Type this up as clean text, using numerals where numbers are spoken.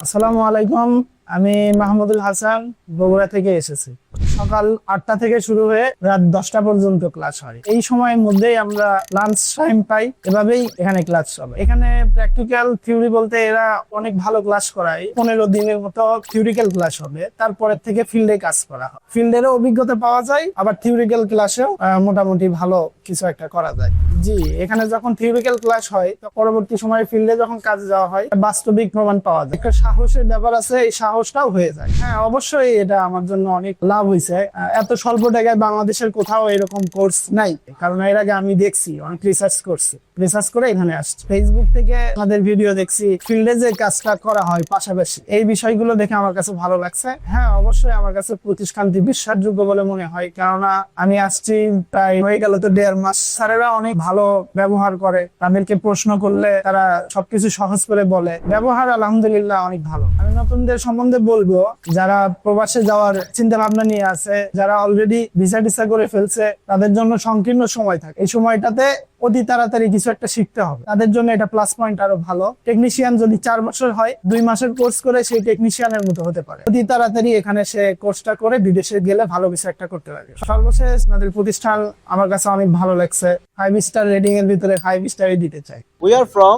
আসসালামু আলাইকুম। আমি মাহমুদুল হাসান, বগুড়া থেকে এসেছি। সকাল 8টা থেকে শুরু হয়ে রাত 10টা পর্যন্ত ক্লাস হয়। এই সময়ের মধ্যেই আমরা লাঞ্চ টাইম পাই, এভাবেই এখানে ক্লাস হবে। এখানে প্র্যাকটিক্যাল থিওরি বলতে এরা অনেক ভালো ক্লাস করায়। 15 দিনের মতো থিওরিক্যাল ক্লাস হবে, তারপরের থেকে ফিল্ডে কাজ করা হয়। ফিল্ডেরও অভিজ্ঞতা পাওয়া যায়, আবার থিওরিক্যাল ক্লাসেও মোটামুটি ভালো কিছু একটা করা যায়। জি, এখানে যখন থিওরিক্যাল ক্লাস হয়, পরবর্তী সময়ে ফিল্ডে যখন কাজে যাওয়া হয়, বাস্তবিক প্রমাণ পাওয়া যায়। একটা সাহসের ব্যাপার আছে, এই সাহসটাও হয়ে যায়। হ্যাঁ, অবশ্যই এটা আমার জন্য অনেক লাভ হয়েছে। এত স্বল্প টাকায় বাংলাদেশের কোথাও এরকম কোর্স নাই, কারণ এর আগে আমি দেখছি, অনেক রিসার্চ করে এখানে আসছি। ফেসবুক থেকে আমাদের ভিডিও দেখছি, ফিল্ডে যে কাজটা করা হয় পাশাপাশি, এই বিষয়গুলো দেখে আমার কাছে ভালো লাগছে। হ্যাঁ, অবশ্যই আমার কাছে প্রতিষ্ঠানটি বিশ্বাসযোগ্য বলে মনে হয়, কেননা আমি আসছি প্রায় হয়ে গেল তো 1.5 মাস। স্যারেরা অনেক ভালো ব্যবহার করে, তাদেরকে প্রশ্ন করলে তারা সবকিছু সহজ করে বলে। ব্যবহার আলহামদুলিল্লাহ অনেক ভালো। আমি নতুনদের সম্বন্ধে বলবো, যারা প্রবাসে যাওয়ার চিন্তা ভাবনা নিয়ে আছে, যারা অলরেডি ভিসা টিসা করে ফেলছে, তাদের জন্য সংকীর্ণ সময় থাকে। এই সময়টাতে অতি তাড়াতাড়ি কিছু একটা শিখতে হবে, তাদের জন্য এটা প্লাস পয়েন্ট আরো ভালো। টেকনিশিয়ান যদি 4 বছর হয়, 2 মাসের কোর্স করে সেই টেকনিশিয়ানের মতো হতে পারে। অতি তাড়াতাড়ি এখানে সে কোর্সটা করে বিদেশে গেলে ভালো কিছু একটা করতে পারে। সর্বশেষ আপনাদের প্রতিষ্ঠান আমার কাছে অনেক ভালো লাগছে। 5 স্টার রেটিং এর ভিতরে 5 স্টারই দিতে চাই। We are from